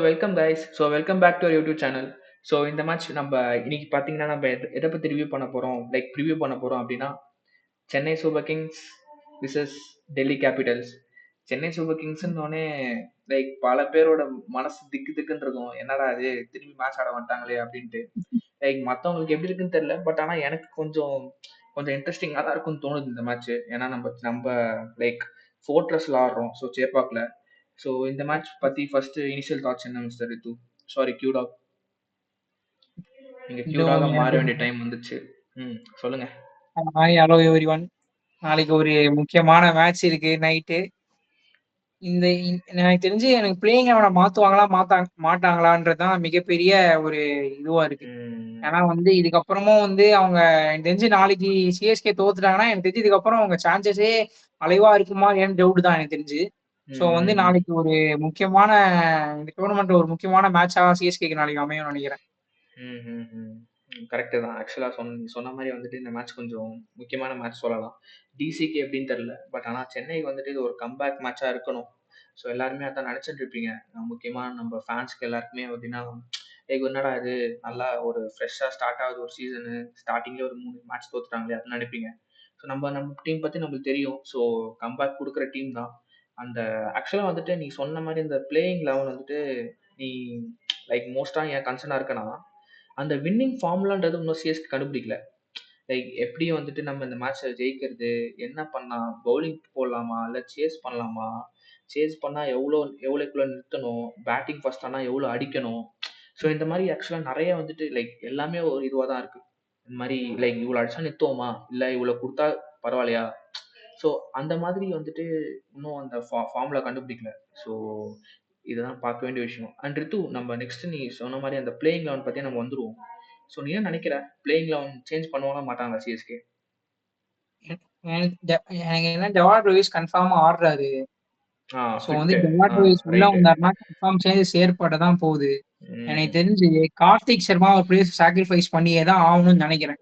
Welcome guys. Welcome back to YouTube channel. இந்த match நம்ம இன்னைக்கு பார்த்தீங்கன்னா நம்ம எதை பற்றி ரிவ்யூ பண்ண போகிறோம் ப்ரிவ்யூ பண்ண போகிறோம் அப்படின்னா Chennai Super Kings versus Delhi Capitals. Chennai Super கிங்ஸ்னோடனே பல பேரோட மனசு திக்கு திக்குன்னு இருக்கும். என்னடா அது திரும்பி மேட்ச் ஆட வந்துட்டாங்களே அப்படின்ட்டு. மற்றவங்களுக்கு எப்படி இருக்குன்னு தெரியல. பட் ஆனால் எனக்கு கொஞ்சம் கொஞ்சம் இன்ட்ரெஸ்டிங்காக தான் இருக்கும்னு தோணுது இந்த மேட்ச். ஏன்னா நம்ம நம்ம லைக் ஃபோர்ட்ரஸ்ல ஆடுறோம். சேப்பாக்ல. இந்த மேட்ச் பத்தி ஃபர்ஸ்ட் இனிஷியல் தாட்ஸ் என்ன மிஸ்டர் ரித்து? சாரி கியூடாக். நீங்க கியூடாக மாற வேண்டிய டைம் வந்துச்சு. சொல்லுங்க. Hi, hello everyone. நாளைக்கு ஒரு முக்கியமான மேட்ச் இருக்கு நைட்டு. எனக்கு தெரிஞ்சு எனக்கு பிளேயிங் அவனை மாத்துவாங்களா மாட்டாங்களான்றதுதான் மிகப்பெரிய ஒரு இதுவா இருக்கு. ஏன்னா இதுக்கப்புறமும் அவங்க எனக்கு தெரிஞ்சு நாளைக்கு சிஎஸ்கே தோத்துட்டாங்கன்னா எனக்கு தெரிஞ்சு இதுக்கப்புறம் அவங்க சான்சஸே அலைவா இருக்குமா ஏன்னு டவுட் தான் எனக்கு தெரிஞ்சு. ஸோ நாளைக்கு ஒரு முக்கியமான இந்த டோர்னமெண்ட் ஒரு முக்கியமான மேட்சா சிஎஸ்கேக்கு நாளைக்கு அமையும் நினைக்கிறேன். கரெக்டு தான். ஆக்சுவலாக சொன்ன மாதிரி வந்துட்டு இந்த மேட்ச் கொஞ்சம் முக்கியமான மேட்ச் சொல்லலாம். டிசிக்கு எப்படின்னு தெரில. பட் ஆனால் சென்னைக்கு இது ஒரு கம்பேக் மேட்சாக இருக்கணும். எல்லாருமே அதான் நினச்சிட்டு இருப்பீங்க. முக்கியமாக நம்ம ஃபேன்ஸ்க்கு எல்லாருக்குமே பார்த்தீங்கன்னா என்னடா இது நல்லா ஒரு ஃப்ரெஷ்ஷாக ஸ்டார்ட் ஆகுது ஒரு சீசனு. ஸ்டார்டிங்லேயே ஒரு 3 மேட்ச் தோத்துட்டாங்களே அப்படின்னு நினைப்பீங்க. நம்ம டீம் பற்றி நம்மளுக்கு தெரியும். கம்பேக் கொடுக்குற டீம் தான். அந்த ஆக்சுவலாக வந்துட்டு நீ சொன்ன மாதிரி இந்த பிளேயிங் லெவன் வந்துட்டு நீ மோஸ்ட்டாக என் கன்சர்னாக இருக்கனா அந்த வின்னிங் ஃபார்முலான்றது இன்னும் சிஎஸ்கே கண்டுபிடிக்கல. எப்படி வந்துட்டு நம்ம இந்த மேட்ச்சை ஜெயிக்கிறது, என்ன பண்ணா பவுலிங் போடலாமா, இல்லை சேஸ் பண்ணலாமா, சேஸ் பண்ணால் எவ்வளோக்குள்ள நிறுத்தணும், பேட்டிங் ஃபர்ஸ்ட் ஆனால் எவ்வளோ அடிக்கணும். இந்த மாதிரி ஆக்சுவலாக நிறைய வந்துட்டு எல்லாமே ஒரு இதுவாக தான் இருக்குது. இந்த மாதிரி இவ்வளோ அடிச்சா நிறுத்துவோமா, இல்லை இவ்வளோ கொடுத்தா பரவாயில்லையா. அந்த மாதிரி வந்துட்டு இன்னும் அந்த ஃபார்முலா கண்டுபிடிக்கல. ஸோ இதுதான் பார்க்க வேண்டிய விஷயம். அண்ட் ரித்து, நம்ம நெக்ஸ்ட் நீ சொன்ன மாதிரி அந்த பிளேயிங் லெவன் பற்றி நம்ம வந்துருவோம். நீ என்ன நினைக்கிற? பிளேயிங் லெவன் சேஞ்ச் பண்ணுவாங்களா மாட்டாங்களா சிஎஸ்கே? எனக்கு என்ன ஜவாஹர் லூயிஸ் கன்ஃபார்மா ஆடுறாரு. ஃபிட்டு. ஜவாஹர் லூயிஸ் உள்ள ரைட்டு. வந்தாருன்னா கன்ஃபார்ம் சேஞ்சஸ் ஏற்பட தான் போகுது. எனக்கு தெரிஞ்சு கார்த்திக் சர்மா ஒரு பிளேஸ் சாக்ரிஃபைஸ் பண்ணியே தான் ஆகணும்னு நினைக்கிறேன்.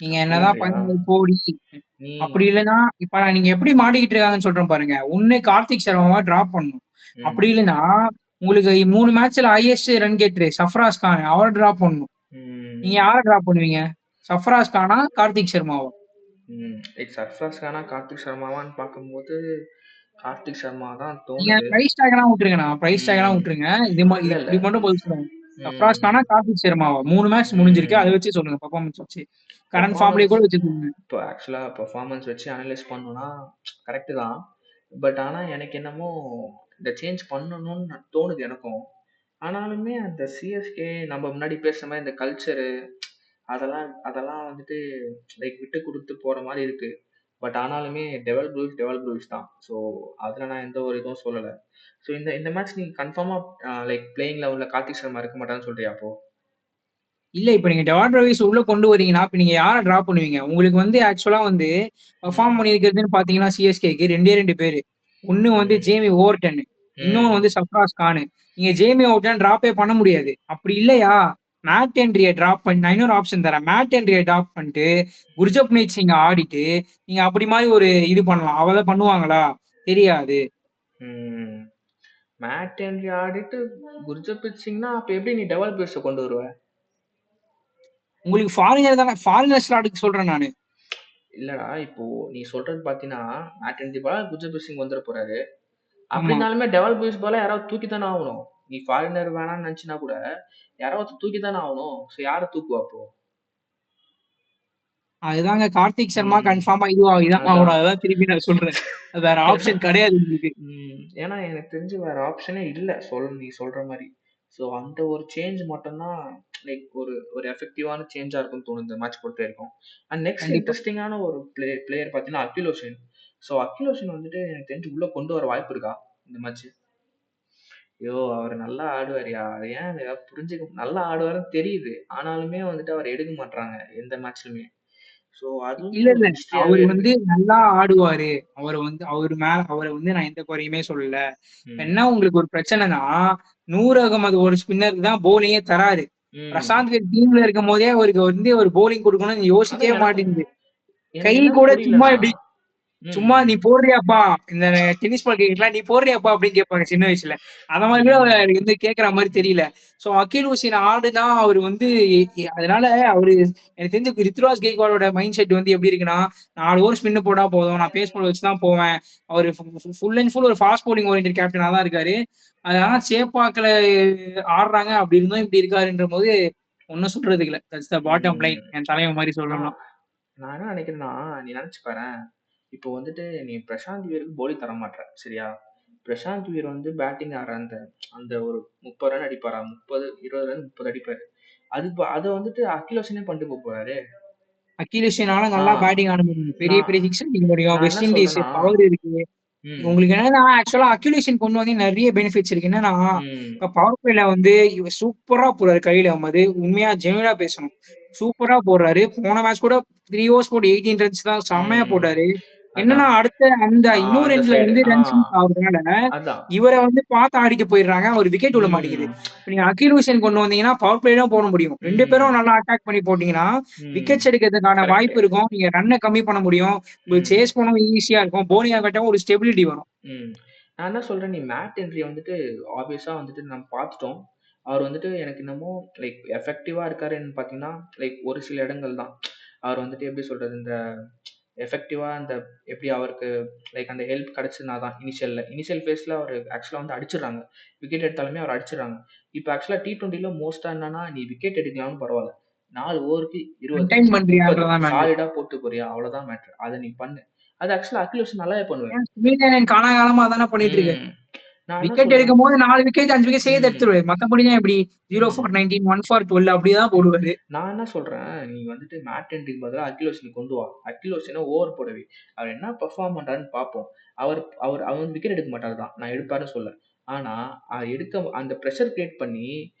நீங்க என்னதான் அப்படின்றியா? போடி நீ அப்படி இல்லைன்னா இப்ப நீங்க எப்படி மாட்டிக்கிட்டு இருக்காங்கன்னு சொல்றேன் பாருங்க. ஒண்ணு கார்த்திக் சர்மாவா டிராப் பண்ணணும். அப்படி இல்லைன்னா உங்களுக்கு 3 மேட்ச்ல ஹையஸ்ட் ரன் கேட்டரு சஃப்ராஸ் கான் அவரை டிராப் பண்ணணும். நீங்க யாரை டிராப் பண்ணுவீங்க? சஃப்ராஸ் கானா கார்த்திக் சர்மாவா? சர்ஃப்ராஸ் கானா கார்த்திக் சர்மாவான்னு பார்க்கும்போது கார்த்திக் சர்மா தான் நீங்க தோணுது. பிரைஸ் டேக்லாம் விட்டுருங்கண்ணா. பிரைஸ் டேக்லாம் விட்டுருங்க. இல்ல இல்ல. இப்படி மட்டும் பதில் சொல்லுங்க. ம் சஃப்ராஸ் கானா கார்த்திக் சர்மாவா? 3 மேட்ச் முடிஞ்சிருக்கு. அதை வச்சு சொல்லுங்க. பெர்ஃபார்மன்ஸ் வச்சு கரண்ட் ஃபார்ம்லயே பெர்ஃபார்மன்ஸ் கூட வச்சு சொல்லுங்க. இப்போ ஆக்சுவலாக பெர்ஃபார்மன்ஸ் வச்சு அனலைஸ் பண்ணணும்னா கரெக்டு தான். பட் ஆனால் எனக்கு என்னமோ இந்த சேஞ்ச் பண்ணணும்னு தோணுது எனக்கும். ஆனாலுமே அந்த சிஎஸ்கே நம்ம முன்னாடி பேசுகிற மாதிரி இந்த கல்ச்சரு அதெல்லாம் அதெல்லாம் வந்துட்டு விட்டு கொடுத்து போகிற மாதிரி இருக்கு. பட் ஆனாலுமே டெவல் ப்ரூஸ் தான். அதில் நான் எந்த ஒரு இதுவும் சொல்லலை. இந்த இந்த மேட்ச் நீ கன்ஃபார்மாக பிளேயிங் லெவலில் கார்த்திக் சர்மா இருக்க மாட்டான்னு சொல்றியா அப்போ? இல்ல இப்ப நீங்க ஜவாஹர் லூயிஸ் உள்ள கொண்டு வரீங்கன்னா இப்ப நீங்க யாரை டிராப் பண்ணுவீங்க? உங்களுக்கு ஆக்சுவலா பெர்ஃபார்ம் பண்ணியிருக்கிறதுன்னு பாத்தீங்கன்னா சிஎஸ்கேக்கு 2 பேரு. ஒண்ணு ஜேமி ஓவர்டன், இன்னொன்னு சஃப்ராஸ் கான். நீங்க ஜேமி ஓவர்டன் டிராப்பே பண்ண முடியாது. அப்படி இல்லையா மேட் ஹென்ரிய டிராப் பண்ணி நான் இன்னொரு ஆப்ஷன் தரேன். மேட் ஹென்ரிய டிராப் பண்ணிட்டு குர்ஜப்னீத் சிங் ஆடிட்டு நீங்க அப்படி மாதிரி ஒரு இது பண்ணலாம். அவதான் பண்ணுவாங்களா? தெரியாது. மேட் ஹென்ரி ஆடிட்டு குர்ஜப்ரீத் சிங்னா அப்ப எப்படி நீ டெவல் ப்ரூஸை கொண்டு வருவ? உங்களுக்கு ஃபாரினர் தானே, ஃபாரினர் ஸ்லாட்டுக்கு சொல்றேன் நானு. இல்லடா, இப்போ நீ சொல்றது பாத்தீங்கன்னா மேட் ஹென்ரி போல குர்ஜப்ரீத் சிங் வந்துட போறாரு. ஆமா. அப்படின்னாலுமே டெவல் ப்ரூஸ் போல யாராவது தூக்கி தானே ஆகணும். நீ ஃபாரினர் வேணாம்னு நினைச்சினா கூட யாராவது தூக்கி தானே ஆகணும். யாரை தூக்குவா அப்போ? அதுதாங்க கார்த்திக் சர்மா ம் கன்ஃபார்மா இதான் அதான். ஆகணும். அதான் திருப்பி நான் சொல்றேன். வேற ஆப்ஷன் கிடையாது உங்களுக்கு. ஏன்னா எனக்கு தெரிஞ்சு வேற ஆப்ஷனே இல்லை நீ சொல்ற மாதிரி. அந்த ஒரு சேஞ்ச் மட்டும்தான் ஒரு ஒரு எஃபெக்டிவான சேஞ்சா இருக்கும்னு தோணுது இந்த மேட்ச் பொறுத்த வரைக்கும். அண்ட் நெக்ஸ்ட் கண்டிப்பா. இன்ட்ரெஸ்டிங்கான ஒரு பிளேயர் பார்த்தீங்கன்னா அகில் ஹுசேன். அகில் ஹுசேன் வந்துட்டு எனக்கு தெரிஞ்சு உள்ள கொண்டு வர வாய்ப்பு இருக்கா இந்த மேட்ச்? ஐயோ, அவர் நல்லா ஆடுவார்யா. ஏன் புரிஞ்சுக்க நல்லா ஆடுவாருன்னு தெரியுது. ஆனாலுமே வந்துட்டு அவர் எடுக்க மாட்றாங்க எந்த மேட்ச்லுமே. அதுவுமே இல்ல, ஒரு இல்ல. மிஸ்ட்ரியாவே அவரு இருக்கு. நல்லா ஆடுவாரு. அவரு மேல அவர நான் எந்த குறையுமே சொல்லல. ம் என்ன உங்களுக்கு ஒரு பிரச்சனைனா, நூர் அகமது ஒரு ஸ்பின்னருக்கு தான் பவுலிங்கே தராரு. ம் பிரசாந்த் டீம்ல இருக்கும் போதே அவருக்கு ஒரு பவுலிங் கொடுக்கணும்னு யோசிக்கவே அதான் எனக்கும் மாட்டேங்குது. கை எனக்கு என்னன்னு கூட சும்மா புரியலனா இப்படி சும்மா ம். நீ போடுறியாப்பா இந்த டென்னிஸ் பால் கிரிக்கெட்லாம் நீ போடுறியாப்பா அப்படின்னு கேட்பாங்க சின்ன வயசுல. அந்த மாதிரி கூட ம். அவருக்கு வந்து கேட்கற மாதிரி தெரியல. சோ அகில் ஹுசேன் ஆடுனா அவர் வந்து அதனால அவரு எனக்கு தெரிஞ்சு ரித்துராஜ் கெய்க்வாடோட மைண்ட் செட் வந்து எப்படி இருக்குன்னா 4 ஓவர் ஸ்பின் போட்டா போதும் நான் பேஸ் பால் வச்சு தான் போவேன். அவரு ஃபுல் அண்ட் ஃபுல் ஒரு ஃபாஸ்ட் போலிங் ஓரியன்டட் கேப்டனா தான் இருக்காரு. அதனால சேப்பாக்கல ஆடுறாங்க அப்படி இருந்தும் இப்படி இருக்காருன்ற போது ஒன்னும் சொல்றதுக்கு இல்ல. That's the bottom line. ம். என் தலைவன் மாதிரி ஆனா, சொல்லணும்னா. நான் என்ன நினைக்கிறேன்னா, நீ நினைச்சு பாரேன். இப்போ வந்துட்டு நீ பிரசாந்த் வீருக்கு பவுலிங் தர மாட்ற. சரியா? பிரசாந்த் வீர் வந்து பேட்டிங் ஆடுற அந்த அந்த ஒரு 30 ரன் அடிப்பாரா? 30, 20 ரன் 30 அடிப்பாரு. அத வந்துட்டு அகில் ஹசனே பண்ணிட்டு போறாரு. அகில் ஹுசேனால ஆ நல்லா பேட்டிங் ஆட முடியும். பெரிய நான் பெரிய சிக்ஸ் அடிக்க முடியும். நான் என்ன வெஸ்ட் இண்டீஸ் சொல்றேன்னா பவர் இருக்கு. ம், உங்களுக்கு என்னன்னா ஆக்சுவலா அக்யூலேஷன் கொண்டு வந்து நெறைய பெனிஃபிட்ஸ் இருக்கு. என்னன்னா, ம். இப்ப பவர் பிளேல வந்து இவர் சூப்பரா போடுறாரு கலீல் அஹ்மது. உண்மையா ஜெனுயினா பேசணும். சூப்பரா போடுறாரு. போன மேட்ச் கூட 3 ஓவர்ஸ் போட்டு 18 ரன்ஸ் தான் செம்மையா ம். போட்டாரு. என்னன்னா அதான். அடுத்த அந்த இன்னொரு அந்த எண்ட்ல சைடு. வந்து ரன்ஸ் மிஸ் ஆகுறதுனால, அதான். இவர வந்து பாத்து ஆடிட்டு போயிடுறாங்க. அவர் விக்கெட் விழ மாட்டேங்குது. ம். இப்ப நீங்க அகீல் ஹுசேன் கொண்டு வந்தீங்கன்னா, பவர் பிளே தான் போட முடியும். 2 ம். பேரும் நல்லா அட்டாக் பண்ணி போட்டீங்கன்னா, ம். விக்கெட்ஸ் எடுக்கிறதுக்கான கரெக்ட்டு. வாய்ப்பு இருக்கும். நீங்க ரன்ன கம்மி பண்ண முடியும். உங்களுக்கு ம். சேஸ் பண்ணவும் ஈஸியா இருக்கும். பவுலிங் ஆகட்டும் ஒரு ஸ்டெபிலிட்டி வரும். ம். நான் என்ன சொல்றேன், நீ மேட் ஹென்ரிய வந்துட்டு ஆப்வியஸா வந்துட்டு நம்ம பார்த்துட்டோம். அவர் வந்துட்டு எனக்கு என்னமோ லைக் எஃபெக்டிவா இருக்காருன்னு பார்த்தீங்கன்னா, லைக் ஒரு சில இடங்கள் தான். அவர் வந்துட்டு எப்படி சொல்றது, இந்த எஃபெக்டிவா அந்த எப்படி அவருக்கு லைக் அந்த ஹெல்ப் கிடைச்சதுனா தான் இனிஷியல் ஃபேஸ்ல அவரு ஆக்சுவலா வந்து அடிச்சுடுறாங்க. விக்கெட் எடுத்தாலுமே அவர அடிச்சுடுறாங்க. இப்ப ஆக்சுவலா T20ல மோஸ்ட்டா என்னன்னா, நீ விக்கெட் எடுக்கலனாலும் பரவால்ல. 4 ஓவருக்கு 20, கன்டைன் 30 பண்றியான்றதான் மேட்ரு. சாலிடா போட்டு போறியா? அவ்வளோதான் மேட்டர். அத நீ பண்ணு. அது ஆக்சுவலா அகில் ஹுசேன் நல்லாவே பண்ணுவாரு. ஏன் சுனில் காலாகாலமா அதானே பண்ணிட்டு இருக்காரு. ம். நான் என்ன விக்கெட் சொல்றேன் எடுக்கும்போது 4 விக்கெட், 5 விக்கெட் சேர்த்து ம். எடுத்துருவாரு. மத்தபடிலாம் எப்படி 0 ம். ஃபார் 19, 1 ஃபார் 12 அப்படிதான் போடுவாரு. நான் என்ன சொல்றேன், நீ வந்துட்டு மேட் ஹென்ரிக்கு பதிலா அகில் ஹுசேன கொண்டு வா. அகில் ஹுசேன ஓவர் போட வை. அவர் என்ன பெர்ஃபார்ம் பண்றாருன்னு பார்ப்போம். அவர் அவர் அவர் வந்து விக்கெட் எடுக்க மாட்டாரு தான். நான் எடுப்பாருன்னு சொல்லல. ஆனா, எடுக்க அந்த பிரஷர் கிரியேட் பண்ணி,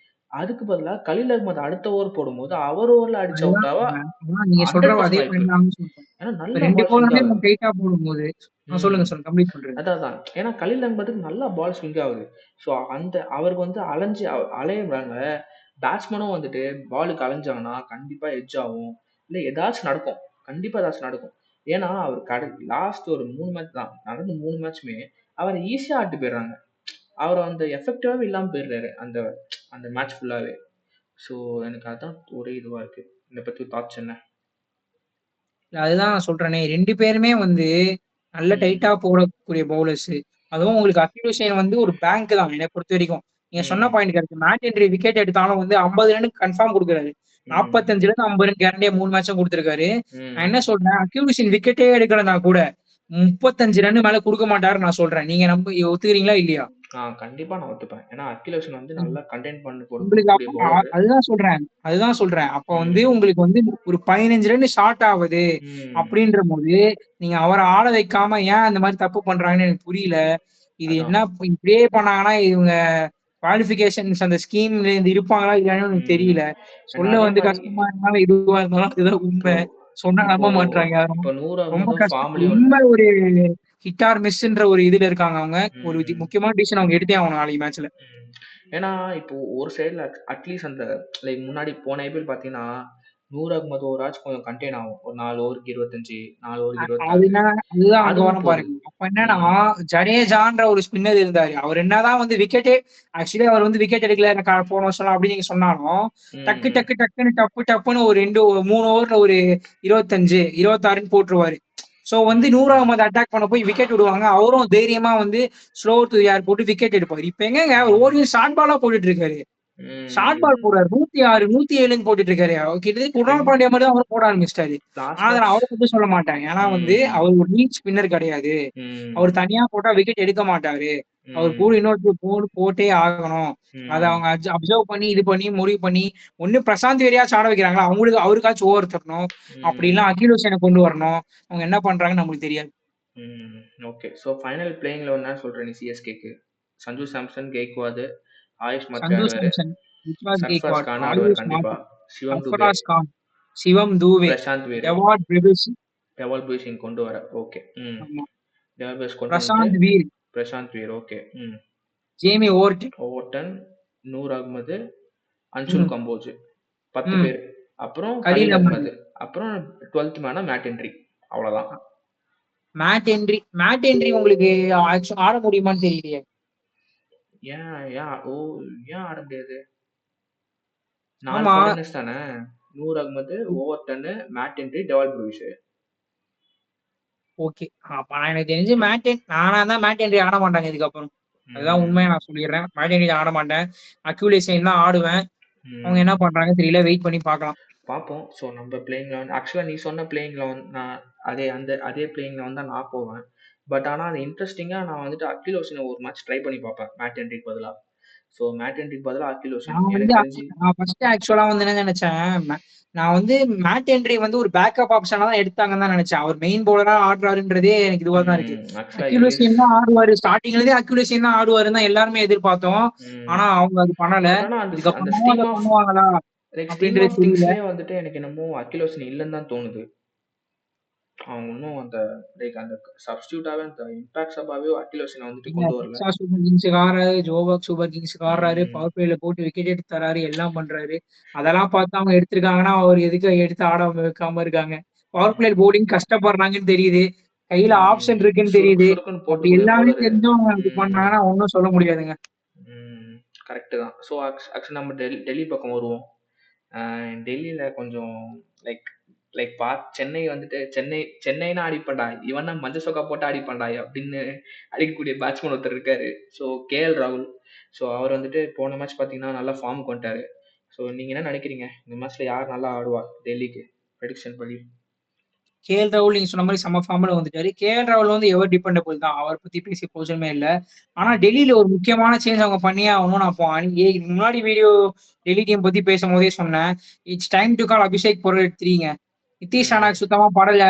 அதுக்கு பதிலா கலீல் அஹ்மத் அடுத்த ஓவர் போடும்போது, அவர் ஓவர்ல அடிச்சு அவுட் அதுதான் ஆவ சொல்றேன். அதான் நீங்க சொல்ற அதே 100% வாய்ப்பு. பாயிண்ட் தான் சொல்றேன். ஏன்னா, இப்ப நல்ல 2 பால் ஸ்விங் பவுலருமே ஆகுது. நம்ம டைட்டா போடும்போது ம். சொல்லுங்க, சொல்லுங்க. கம்ப்ளீட் பண்றேன். அதான். ஏன்னா கலீல் அஹ்மதுக்கு நல்லா பால் ஸ்விங் ஆகுது. ஸோ அந்த அவருக்கு வந்து அலையுறாங்க. பேட்ஸ்மேனும் வந்துட்டு பாலுக்கு அலைஞ்சாங்கன்னா, கண்டிப்பா எட்ஜ் ஆகும். இல்ல ஏதாச்சும் நடக்கும். கண்டிப்பா ஏதாச்சும் நடக்கும். ஏன்னா, அவர் லாஸ்ட் ஒரு 3 மேட்ச் தான். நடந்த 3 மேட்ச்சுமே அவர ஈஸியா ஆட்டு போயிடுறாங்க. அவர் அந்த எஃபெக்டிவாவே இல்லாம போயிடுறாரு. அந்த அந்த மேட்ச் ஃபுல்லாவே. ஸோ எனக்கு அதான் ஒரே இதுவா இருக்கு. இத பத்தி தாட்ஸ் என்ன? அதுதான் நான் சொல்றேனே. 2 பேருமே வந்து நல்ல ம். டைட்டா போடக்கூடிய பவுலர்ஸ். அதுவும் உங்களுக்கு அகில் ஹுசேன் வந்து ஒரு பேங்க் தான் என்ன பொறுத்தவரைக்கும். நீங்க சொன்ன ம். Point correct. Mat Henry wicket எடுத்தாலும் வந்து 50 ரன்னுக்கு கன்ஃபார்ம் குடுக்குறாரு. ம். 45லேருந்து 50 ரன் கேரண்டியா 3 மேட்சும் குடுத்துருக்காரு. நான் ம். என்ன சொல்றேன், அகில் ஹுசேன் விக்கெட்டே எடுக்கலனா கூட 35 ரன் மேல குடுக்க மாட்டாருன்னு நான் சொல்றேன். நீங்க ஒத்துக்கிறீங்களா இல்லையா? கண்டிப்பா நான் ஒத்துப்பேன். ஏன்னா அகில் ஹசன் வந்து நல்லா கன்டெயின் பண்ணி உங்களுக்கு குடுக்கக்கூடிய அப்ப பவுலரு. அதுதான் சொல்றேன். அதுதான் சொல்றேன். அப்ப வந்து ம். உங்களுக்கு வந்து ஒரு 15 ரன் ஷார்ட் ஆவுது ம். அப்படின்றபோது, நீங்க அவர ஆட வைக்காம ஏன் அந்த மாரி தப்பு பண்றாங்கன்னு எனக்கு புரியல. இது என்ன அதான். இப்படியே பண்ணாங்கன்னா, இவங்க குவாலிஃபிகேஷன்ஸ் அந்த ஸ்கீம்ல இருந்து இருப்பாங்களா இல்லையான்னு எனக்கு ம். தெரியல. ஏன்னா சொல்ல அதே வந்து மாரி கஷ்டமா இருந்தாலும், இதுவா இருந்தாலும் அதுதான் இப்போ உண்மை. சொன்னா இப்போ நம்ப மாட்றாங்க யாரும். இப்போ 100 ரொம்ப அகமதும் கஷ்டம். ஃபார்ம்லயும் இல்ல. ரொம்ப ஒரு ஹிட் ஆர் மிஸ்ன்ற ஒரு இதுல இருக்காங்க அவங்க. ஒரு ம். முக்கியமான டிசிஷன் அவங்க எடுத்தே ஆகணும் நாளைக்கு மேட்ச்ல. ம். ஏன்னா இப்போ ஒரு சைடுல அட்லீஸ்ட் அந்த லைக் முன்னாடி போன ஐபிஎல் பார்த்தீங்கன்னா, 100 அகமது ஓவராச்சும் கொஞ்சம் கன்டெயின் ஆகும். ஒரு 4 ஓவருக்கு 25, 4 ஓவருக்கு அது 26 என்ன அதுதான் அங்க அதுவும் வரும் போது. பாருங்க. அப்ப என்னன்னா, ம். ஜடேஜான்ற ஒரு ஸ்பின்னர் இருந்தாரு. அவர் என்னதான் வந்து விக்கெட்டே ஆக்சுவலி அவர் வந்து விக்கெட் எடுக்கல எனக்கு போன வருஷம் அப்படின்னு நீங்க சொன்னாலும், டக்கு ம். டக்கு டக்குன்னு டப்புன்னு ஒரு 3 ஓவர்ல ஒரு 25, 26ன்னு போட்டுருவாரு. சோ வந்து 100 ம். அகமது அட்டாக் பண்ண போய் விக்கெட் விடுவாங்க. அவரும் தைரியமா வந்து ஸ்லோ டு ஏர் போட்டு விக்கெட் எடுப்பாரு. இப்ப எங்கங்க ஒரு ம். ஓடியும் ஷார்ட் பாலா போட்டுட்டு இருக்காரு. ஷார்ட் பால் ம். போடுறாரு. 106, 107ன்னு போட்டுட்டு இருக்காரு. கிட்டத்தட்ட குணால் எங் பாண்டியா மாரி தான் அவரும் போட ஆரம்பிச்சுட்டாரு. லாஸ்ட் ஆனா அத மேட்ச் நான் அவர பத்தி சொல்ல மாட்டேன். ஏன்னா வந்து ம். அவர் ஒரு லீக் ஸ்பின்னர் கிடையாது. ம். அவர் தனியா போட்டா விக்கெட் எடுக்க மாட்டாரு. அவர் கூட ம். இன்னொருத்தர் போட்டே ஆகணும். அத ம். அவங்க அப்சர்வ் பண்ணி, இது பண்ணி, முடிவு பண்ணி, ஒண்ணு பிரசாந்த் வேரியாச்சும் ஆட வைக்கிறாங்களா, அவருக்காச்சும் ஓவர் தரணும். அப்படி ம். இல்ல அகில் ஹுசேன கொண்டு வரணும். அவங்க என்ன பண்றாங்கன்னு நம்மளுக்கு தெரியாது. ம். ஓகே. ஸோ ஃபைனல் பிளேயிங் 11 என்ன சொல்ற நீ சிஎஸ்கேக்கு? சஞ்சு சாம்சன், கெய்க்வாது, ஆயுஷ் மாத்ரே சஞ்சு ஆடுவாரு. சாம்சன், ருத்ராஜ் சர்ஃப்ராஸ் கெய்க்வாட், கான் ஆடுவாரு ஆயுஷ் கண்டிப்பா. Mhatre, Shivam Dube, Sarfaraz Khan, Shivam Dube, Prashant Veer, Dewald Brevis, Dewald புஷிங் கொண்டு வர. ஓகே. ம். ஆமா, டெவால் புஷ் கொண்டு வந்துட்டு பிரசாந்த் வீர், பிரசாந்த் வீர். ஓகே. ம். Jamie Overton. Overton, Noor Ahmad, Anshul ம், கம்போஜ். 10 ம். பேரு. அப்புறம் கலீல் கலீல் அஹ்மத். அஹ்மது. அப்புறம் 12த் மேனா மேட் ஹென்ரி. அவ்வளோதான். மேட் ஹென்றி உங்களுக்கு ஆட முடியுமான்னு தெரியலையே. ஏன் ஏன் ஓ ஏன் ஆட முடியாது? 4 ஆமா. 49ers தானே? நூர் அகமது, ஓவர்டன்னு, Matt Henry, Dewald Brevis. Okay. அப்ப எனக்கு தெரிஞ்சு நானா தான் மேட் ஹென்றி ஆட மாட்டாங்க இதுக்கப்புறம். அதுதான் ம். உண்மைய நான் சொல்லிடுறேன். மேட் ஹென்றி ஆட மாட்டேன். அக்யூலேசன் தான் ஆடுவேன். அவங்க ம். என்ன பண்றாங்கன்னு தெரியல. வெயிட் பண்ணி பார்க்கலாம். பார்ப்போம். ஸோ நம்ம பிளேயிங் 11 ஆக்சுவலா நீ சொன்ன பிளேயிங் 11 நான் அதே பிளேயிங் 11 தான் நான் போவேன். பட் ஆனா அது இன்ட்ரஸ்டிங்கா நான் வந்துட்டு அக்கில் ஒரு மேட்ச் ட்ரை பண்ணி பார்ப்பேன். மேட் ஹென்ரிக்கு பதிலா. ஸோ மேட் ஹென்ரிக்கு பதிலா அக்கில் எனக்கு தெரிஞ்சு நான் ஃபர்ஸ்ட் ஆக்சுவலா வந்து என்ன நினைச்சேன், நான் வந்து மேட் ஹென்றி வந்து ஒரு பேக்கப் ஆப்ஷனா தான் எடுத்தாங்கன்னு தான் நினைச்சேன். அவர் மெயின் பவுலரா ஆடுறாருன்றதே எனக்கு இதுவா தான் இருக்கு. ஆக்சுவலா அக்யூலேசியன் தான் ஆடுவாரு. ஸ்டார்டிங்ல இருந்தே அக்யூலேசியன் தான் ஆடுவாருன்னு தான் எல்லாருமே எதிர்பார்த்தோம். ம். ஆனா அவங்க அது பண்ணல. பட் ஆனா அந்த இதுக்கப்புறமாவும் ஸ்ட்ரீம் அத ஆஃப் பண்ணுவாங்களா ஸ்ட்ரீம் அப்படின்றது ஆஃப் தெரியல. திங்ஸ்லயே வந்துட்டு எனக்கு என்னமோ அக்கில் இல்லன்னு தான் தோணுது. அவங்க இன்னும் அந்த அந்த சப்ஸ்டியூட்டாவே அந்த இம்பாக்ட் சப்பாவே அக்கில் வந்துட்டு இல்ல கொண்டு வரல. டெக்சாஸ் சூப்பர் கிங்ஸ்க்கு ஆடுறாரு, ஜோபாக் சூப்பர் கிங்ஸ்க்கு ஆடுறாரு, ம். பவர் பிளேல போட்டு விக்கெட் எடுத்து தராரு, எல்லாம் பண்றாரு. அதெல்லாம் பார்த்து அவங்க எடுத்திருக்காங்கன்னா, அவர் எதுக்கு எடுத்து ஆடாம வைக்காம இருக்காங்க. பவர் பிளே பவுலிங் கஷ்டப்படுறாங்கன்னு தெரியுது. கையில ஆப்ஷன் ம். இருக்குன்னு சுருக்கு தெரியுது. சுருக்குன்னு அப்படி போட்டுக்கூடிய எல்லாமே பவுலரு. தெரிஞ்சும் அவங்க இது ம். பண்ணாங்கன்னா ஒண்ணும் சொல்ல முடியாதுங்க. ம். கரெக்ட்டு தான். ஸோ ஆக்சுவலா நம்ம டெல்லி பக்கம் வருவோம். டெல்லியில கொஞ்சம் லைக் லைக் சென்னை வந்துட்டு சென்னைன்னா அடிப்பேன்டா. இவன்னா மஞ்சள் சொக்கா போட்டு அடிப்பான்டா அப்படின்னு அடிக்கக்கூடிய பேட்ஸ்மேன் ஒருத்தர் இருக்காரு. ஸோ கேஎல் ராகுல். ஸோ அவர் வந்துட்டு போன மேட்ச் பார்த்தீங்கன்னா நல்லா ஃபார்முக்கு வந்துட்டாரு. ஸோ நீங்க என்ன நினைக்கிறீங்க? இந்த மேட்ச்ல யார் நல்லா ஆடுவா டெல்லிக்கு? ப்ரெடிக்ஷன் படி. கேஎல் ராகுல் நீங்க சொன்ன மாரி செம்ம ஃபார்ம்ல வந்துட்டாரு. கேஎல் ராகுல் வந்து எவர் டிபெண்டபிள் தான். அவர பத்தி பேசி பிரயோஜனமே இல்ல. ஆனா ம். டெல்லில ஒரு முக்கியமான சேஞ்ச் அவங்க பண்ணியே ஆகணும். நான் முன்னாடி வீடியோ டெல்லி டீம் பத்தி பேசும்போதே சொன்னேன். It's time two call Abhishek பொருள் 3ங்க. நிதிஷ் ம். ராணாக்கு சுத்தமா படல.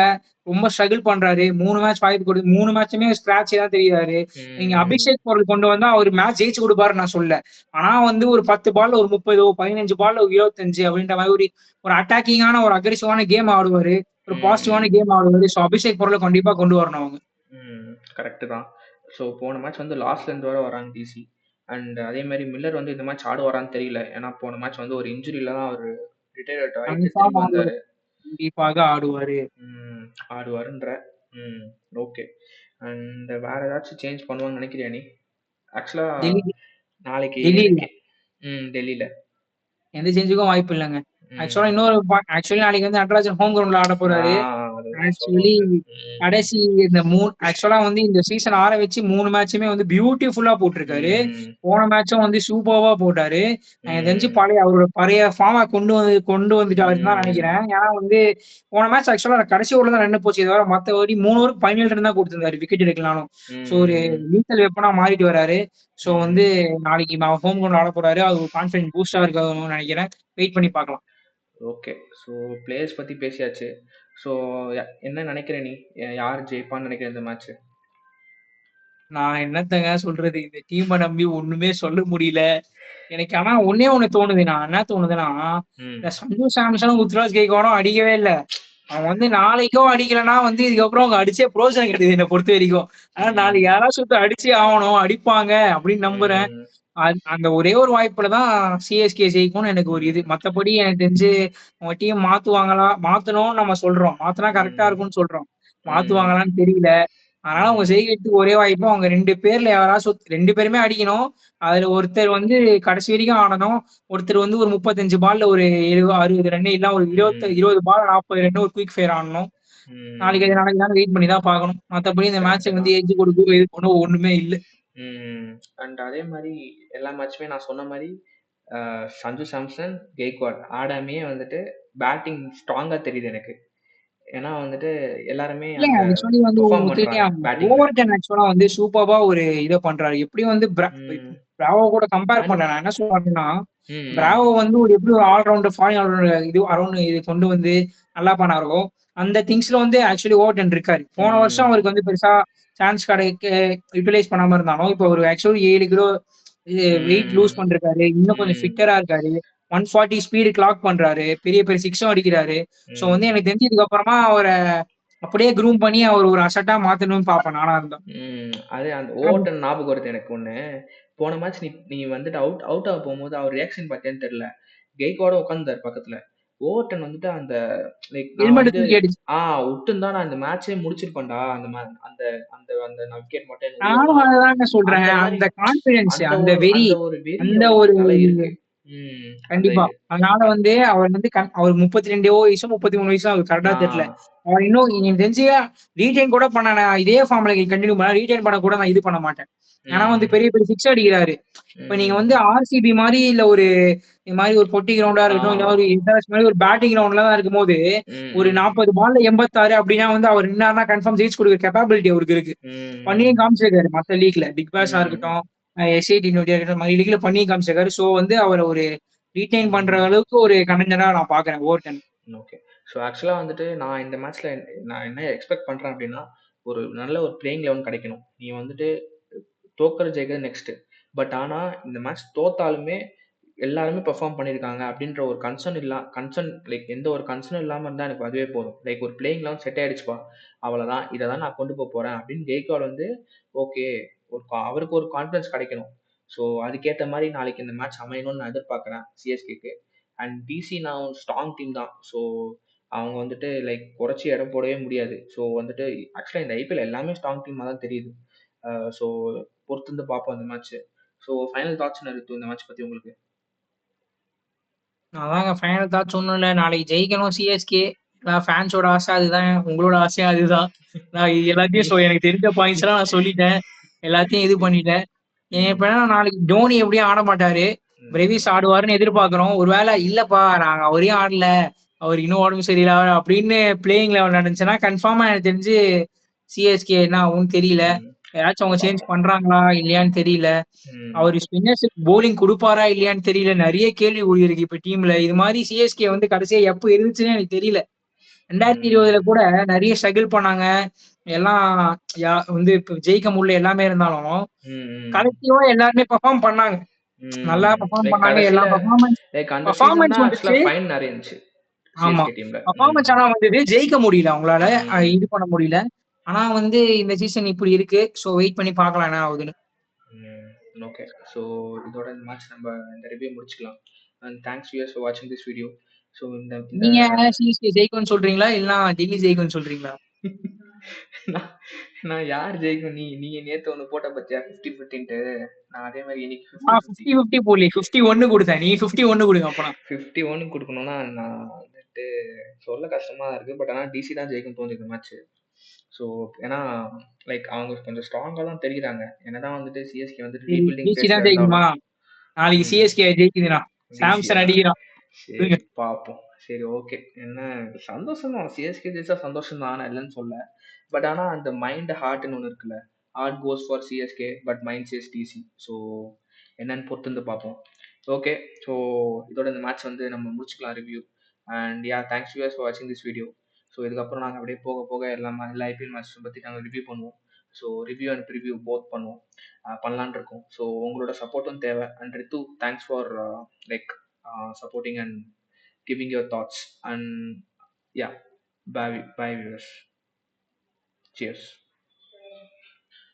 ரொம்ப ஸ்ட்ரகிள் பண்றாரு. 3 மேட்ச் வாய்ப்பு கொடுத்து 3 மேட்சுமே ஸ்கிராட்ச் தான் தெரியுறாரு. நீங்க ம். அபிஷேக் பொருள் கொண்டு வந்தா அவரு மேட்ச் ஜெயிச்சு குடுப்பாருன்னு நான் சொல்லல. ஆனா வந்து ஒரு 10 பால்ல ஒரு 30 15 பால்ல ஒரு 25 அப்படின்ற மாரி ஒரு ஒரு அட்டாக்கிங்கான ஒரு அக்ரெசிவான கேம் ஆடுவாரு. ஒரு பாசிட்டிவான ம். கேம் ஆடுவாரு. சோ அபிஷேக் பொருள கண்டிப்பா கொண்டு வரணும் அவங்க. ம். கரெக்ட்டு தான். ஸோ போன மேட்ச் லாஸ்ட்ல இருந்து வர வராங்க டிசி. அண்ட் அதே மாரி மில்லர் இந்த மேட்ச் ஆடுவாரான்னு தெரியல. ஏன்னா போன மேட்ச் ஒரு இன்ஜுரில தான் அவரு ரிட்டயர்ட் ஆயிட்டு கன்ஃபார்ம் திரும்பி ஆடுவாரு. வந்தாரு. கண்டிப்பாக ஆடுவாரு. ம். ஆடுவாருன்ற. ம். ஓகே. அண்ட் வேற ஏதாச்சும் சேஞ்ச் பண்ணுவான்னு நினைக்கிறியா நீ? ஆக்சுவலா டெல்லி நாளைக்கு டெல்லில எனக்கு டெல்லில. எந்த சேஞ்சுக்கும் வாய்ப்பு இல்லங்க. ம். ஆக்சுவலி நாளைக்கு வந்து நடராஜன் ஹோம் கிரவுண்ட்ல ஆட ஆ போறாரு. அதுதான் சொல்ல ஆக்சுவலி வந்தேன். ம். கடைசி இந்த ஆக்சுவலா வந்து இந்த சீசன் ஆர வச்சு 3 மேட்சுமே வந்து பியூட்டிஃபுல்லா போட்டிருக்காரு. ம். போன மேட்சும் வந்து சூப்பர்வா போட்டாரு. எனக்கு தெரிஞ்சு ம். அவரோட பழைய ஃபார்ம கொண்டு வந்துட்டாருன்னு தான் ம். நெனைக்கிறேன். ஏன்னா வந்து போன மேட்ச் ஆக்சுவலா கடைசி ஓவர்ல தான் ரன் போச்சே தவிர மத்தபடி 3 ஓவருக்கு 17 ரன் தான் குடுத்திருந்தாரு விக்கெட் எடுக்கலாம்னு. சோ ஒரு ம். லீத்தல் வெப்பனா மாறிட்டு வராரு. சோ வந்து ம். நாளைக்கு ஹோம் கிரவுண்ட்ல ஆட போறாரு. அது ஒரு கான்ஃபிடன்ட் பூஸ்டா இருக்கும்னு நெனைக்கிறேன். வெயிட் பண்ணி பார்க்கலாம். ஓகே. ஸோ பிளேயர்ஸ் பத்தி பேசியாச்சு. ஸோ என்ன நினைக்கிற நீ? யார் ஜெயிப்பான்னு நினைக்கிற இந்த மேட்ச்சு? நான் என்னத்தங்க சொல்றது? இந்த டீம்ம நம்பி ஒண்ணுமே சொல்ல முடியல. எனக்கு ஆனா ஒண்ணே ஒண்ணு தோணுதுண்ணா. என்ன தோணுதுன்னா, ம். இந்த சஞ்சு சாம்சனும், ருத்துராஜ் கெய்க்வாடும் அடிக்கவே இல்ல. அவன் வந்து நாளைக்கோ அடிக்கலன்னா வந்து இதுக்கப்புறம் அவங்க அடிச்சே புரோஜனம் கிடையாது என்ன பொறுத்தவரைக்கும். ஆனா நாளைக்கு ம். யாராச்சும் ஒருத்தர் அடிச்சே ஆவணும், அடிப்பாங்க அப்படின்னு நம்புறேன். ம். அந்த ஒரே ஒரு வாய்ப்புல தான் சிஎஸ்கே ஜெயிக்கும்னு எனக்கு ஒரு இது. ம். மத்தபடி எனக்கு தெரிஞ்சு அவங்க டீம் மாத்துவாங்களா? மாத்தணும்னு நம்ம சொல்றோம். மாத்துனா கரெக்ட்டா ம். இருக்கும்னு சொல்றோம். ம். மாத்துவாங்களான்னு தெரியல. அதனால அவங்க ம். ஜெயிக்கிறதுக்கு ஒரே வாய்ப்பு அவங்க 2 பேர்ல யாராச்சும் 2 பேருமே அடிக்கணும். அதுல ஒருத்தர் வந்து கடைசி வரைக்கும் ஆடணும். ஒருத்தர் வந்து ஒரு 35 பால்ல ஒரு 60 ரன் இல்ல ஒரு ம். 20 பால் 40 ரன் ஒரு குயிக் ஃபயர் ஆடணும். நாளைக்கு ம். அது நடக்குதான்னு வெயிட் பண்ணி தான் பார்க்கணும். மத்தபடி இந்த கரெக்ட்டு மேட்ச் தான். வந்து எட்ஜ் கொடுக்கும் இது பண்ண ஒண்ணுமே இல்ல. ம். அண்ட் அதே மாரி எல்லா மேட்சுமே நான் சொன்ன மாரி சஞ்சு சாம்சன், கெய்க்வாட் ஆடாமயே பேட்டிங் ஸ்ட்ராங்கா தெரியுது எனக்கு. ஏன்னா எல்லாருமே இல்ல அங்க ஆக்சுவலி வந்து பெர்ஃபார்ம் ஒத்துக்கிட்டே பண்றாங்க ஆகணும். பேட்டிங்ல. ஓவர்டன் ஆக்சுவலா வந்து சூப்பர்பா ஒரு இத பண்றாரு. எப்படியும் வந்து ம். பிராவோ கூட கம்பேர் அண்ட் பண்றேன். நான் என்ன சொல்றேன்னா, ம். பிராவோ வந்து ஒரு எப்படி ஒரு ஆல்ரவுண்டர், ஃபாரின் ஆல்ரவுண்டர் இது அரவுண்ட் இது கொண்டு வந்து நல்லா பண்ணாரோ, அந்த திங்ஸ்ல வந்து ஆக்சுவலி ஓவர்டன் இருக்காரு. போன வருஷம் ம். அவருக்கு வந்து பெருசா சான்ஸ் யுட்டிலைஸ் பண்ணாம இருந்தாலும், இப்ப ஒரு ஆக்சுவலி 7 கிலோ வெயிட் லூஸ் ம். பண்றாரு. இன்னும் கொஞ்சம் ம். ஃபிட்டரா இருக்காரு. 140 ஸ்பீடு கிளாக் பண்றாரு. பெரிய பெரிய சிக்ஸும் அடிக்கிறாரு. சோ வந்து ம். எனக்கு தெரிஞ்சு இதுக்கப்புறமா அவர அப்படியே க்ரூம் பண்ணி அவர் ஒரு அசட்டா மாத்தணும்னு பார்ப்பேன் நானா இருந்தா. அது அந்த ஏன்னா ஓவர்டன் ஞாபகம் வருது எனக்கு ஒண்ணு. போன மேட்ச் நீ நீ அவுட் ஆக போகும்போது அவர் ரியாக்ஷன் பார்த்தியான்னு தெரியல. கெய்க்வாடும் உட்கார்ந்தாரு பக்கத்துல. ஓவர்டன் வந்துட்டு அந்த லைக் நான் ஹெல்மெட் வந்து தூக்கி அடிச்சு உட்டுருந்தா நான் இந்த மேட்ச்சே முடிச்சிருப்பேன்டா. அந்த அந்த அந்த நான் விக்கெட் மட்டும் எனக்கு உள்ள நானும் விழும். அததாங்க சொல்றேன். அந்த மாரி அந்த கான்ஃபிடன்ஸ், அந்த அந்த ஒரு வெறி, அந்த ஒரு வெறி அந்த அவருக்கு ஒரு மேல இருக்கு. ம். அந்த கண்டிப்பா. அதனால கண் வந்து அவர் வந்து அவருக்கு 32 வயசோ, 33 வயசோ அவருக்கு கரெக்ட்டா ஆ. தெரியல. அவர் இன்னும் எனக்கு தெரிஞ்சு ரீட்டெயின் கூட பண்ண நான் இதே ஃபார்ம்ல கன்டின்யூ பண்ணா ரீட்டெயின் பண்ண கூட நான் இது பண்ண மாட்டேன். ஏன்னா வந்து ம். பெரிய பெரிய சிக்ஸ் அடிக்கிறாரு. இப்ப நீங்க வந்து ம். ஆர்சிபி மாரி இல்ல ஒரு இது மாரி ஒரு பொட்டி கிரவுண்டா ஆ. இருக்கட்டும், இல்ல ஒரு இன்டர்நேஷனல் மாரி ஒரு பேட்டிங் கிரவுண்ட்ல தான் இருக்கும்போது, ம். ஒரு ம். 40 பால்ல 86 அப்டின்னா வந்து அவர் நின்னாருன்னா கன்ஃபார்ம் ஜெயிச்சு குடுக்குற கேப்பபிலிட்டி அவருக்கு இருக்கு. பண்ணியும் ம். காமிச்சிருக்காரு மத்த லீக்ல. பிக் பாஸா ம். இருக்கட்டும், எஸ்ஐடி நோட்டியா இருக்கட்டும், மத்த லீக்ல பண்ணியும் காமிச்சிருக்காரு. ஸோ வந்து அவர ஒரு ரீட்டெயின் பண்ற ம். அளவுக்கு ஒரு கண்டெண்டரா நான் பார்க்குறேன் ஓவர்டன். ஓகே. ஸோ ஆக்சுவலா வந்துட்டு நான் இந்த மேட்ச்ல நான் என்ன எக்ஸ்பெக்ட் பண்றேன் அப்டின்னா, ஒரு நல்ல ஒரு பிளேயிங் 11 கிடைக்கணும். நீ வந்துட்டு தோக்குறது ஜெயிக்கிறது நெக்ஸ்ட்டு. பட் ஆனா இந்த மேட்ச் தோத்தாலுமே எல்லாருமே பெர்ஃபார்ம் பண்ணியிருக்காங்க அப்டின்ற ஒரு கன்சர்ன் லைக் எந்த ஒரு கன்சர்னும் இல்லாம இருந்தா எனக்கு அதுவே போதும். லைக் ஒரு பிளேயிங் 11 செட் ஆயிடுச்சுப்பா. அவ்வளதான். இத தான் நான் கொண்டு போறேன் அப்டின்னு கெய்க்வாட் வந்து ஓகே. அவருக்கு ஒரு கான்ஃபிடன்ஸ் கிடைக்கணும். ஸோ அதுக்கேத்த மாரி நாளைக்கு இந்த மேட்ச் அமையணும்னு நான் எதிர்பார்க்குறேன் சிஎஸ்கேக்கு. அண்ட் டிசி நான் ஸ்ட்ராங் டீம் தான். ஸோ அவங்க வந்துட்டு லைக் குறைச்சு எடை போடவே முடியாது. ஸோ வந்துட்டு ஆக்சுவலா இந்த ஐபிஎல் எல்லாமே ஸ்ட்ராங் டீமா தான் தெரியுது. ஸோ பொறுத்திருந்து பார்ப்போம் இந்த மேட்ச். ஸோ ஃபைனல் தாட்ஸ் என்ன ரித்து இந்த மேட்ச் பத்தி உங்களுக்கு? அதாங்க ஃபைனல் தாட்ஸ் ஒண்ணும் இல்ல. நாளைக்கு ஜெயிக்கணும் சிஎஸ்கே. ஃபேன்ஸோட ஆசை அதுதான். உங்களோட ஆசையும் அதுதான். நான் இது நீ எல்லாத்தையும் எனக்கு தெரிஞ்ச பாயிண்ட்ஸ்லாம் நான் சொல்லிட்டேன். எல்லாத்தையும் இது பண்ணிட்டேன். ம். எப்படின்னா நாளைக்கு தோனி எப்படியும் ஆட மாட்டாரு. ம். பிரேவிஸ் ஆடுவாருன்னு எதிர்பார்க்கிறோம். ஒருவேளை இல்லப்பா நாங்க அவரையும் ஆடல. அவர் இன்னும் உடம்பு சரியில்ல அப்படின்னு பிளேயிங் லெவல் நடந்துச்சுன்னா கன்ஃபார்மா எனக்கு தெரிஞ்சு சிஎஸ்கே என்ன ஆகும்னு தெரியல. ம். ஏதாச்சும் அவங்க சேஞ்ச் பார்ப்போம். பண்றாங்களா இல்லையான்னு தெரியல. ம். அவரு ஸ்பின்னர்ஸுக்கு பவுலிங் குடுப்பாரா இல்லையான்னு தெரியல. நெறைய கேள்விக்குறி இருக்கு இப்ப டீம்ல. இது மாரி சிஎஸ்கே வந்து கடைசியா எப்ப இருந்துச்சுன்னே எனக்கு தெரியல. ம். 2020ல கூட நெறைய ஸ்ட்ரகிள் பண்ணாங்க. எல்லாம் வந்து இப்ப ஜெயிக்க முடியல எல்லாமே இருந்தாலும், ம். கடைசியா எல்லாருமே பெர்ஃபார்ம் பண்ணாங்க. நல்லா ம். பெர்ஃபார்ம் லைக் பண்ணாங்க. எல்லா கடைசில லைக் அந்த சீசன் பெர்ஃபார்மன்ஸ் தான் ஆக்சுவலா வந்துச்சு. ஃபைன் நெறைய இருந்துச்சு. ஆமா. சிஎஸ்கே டீம்ல. ம். பெர்ஃபார்மன்ஸ் ஆனா வந்தது. ஜெயிக்க முடியல அவங்களால. ம். இது பண்ண முடியல. ஆனா வந்து இந்த சீசன் இப்படி இருக்கு. ஸோ வெயிட் பண்ணி பார்க்கலாம் என்ன ஆகுதுன்னு. ம். ஓகே. ஸோ இதோட இந்த மேட்ச் நம்ம இந்த ரிவ்யூ முடிச்சுக்கலாம். அண்ட் தேங்க்ஸ் வியூவர்ஸ் ஃபார் வாட்சிங் திஸ் வீடியோ. ஸோ இந்த இந்த நீங்க சிஎஸ்கே ஜெயிக்கும்னு சொல்றீங்களா? இல்லன்னா டெல்லி ஜெயிக்கும்னு சொல்றீங்களா? நான் நான் யார் ஜெயிக்கும் நீங்க நேத்து ஒண்ணு போட்ட பாத்தியா 50, 50ன்ட்டு. நான் அதே மாரி இன்னைக்கு 50, நான் 50. 50, 50 போடலயே. 51 குடுத்தேன். நீ 51 குடுங்க அப்பனா. 51 குடுக்கணும்னா நான் வந்துட்டு சொல்ல கஷ்டமா தான் இருக்கு. பட் ஆனா டிசி தான் ஜெயிக்கும்னு தோணுது இந்த மேட்ச். ஸோ ஏன்னா லைக் அவங்க கொஞ்சம் ஸ்ட்ராங்கா தான் தெரியிறாங்க. என்னதான் வந்துட்டு சிஎஸ்கே வந்துட்டு சரி ரீபில்டிங் டிசி ஃபேஸ்ல தான் ஜெயிக்குமா? இருந்தாலும். நாளைக்கு ம். சிஎஸ்கே ஜெயிக்குதுண்ணா. சாம்சன் டிசியா? அடிக்கிறான். சரி விடுங்க. பார்ப்போம். சரி ஓகே. என்ன சந்தோஷம் தான். சிஎஸ்கே ஜெயிச்சா சந்தோஷம் தான். நான் இல்லன்னு சொல்லல. பட் ஆனா அந்த மைண்ட், ஹார்ட்ன்னு ஒண்ணு இருக்குல்ல. Heart goes for CSK but mind says DC. So என்னன்னு பொறுத்திருந்து பார்ப்போம். ஓகே. ஸோ இதோட இந்த மேட்ச் வந்து நம்ம முடிச்சுக்கலாம் review. And thanks viewers for வாட்சிங் திஸ் வீடியோ. ஸோ இதுக்கப்புறம் நாங்க அப்படியே போக போக எல்லா ஐபிஎல் மேட்ச்சும் பத்தி நாங்க ரிவ்யூ பண்ணுவோம். So review and preview both பண்ணுவோம். பண்ணலான்னு இருக்கோம். ஸோ உங்களோட சப்போர்ட்டும் தேவை. And Ritu thanks for like supporting and giving your thoughts. And yeah, bye viewers. Cheers.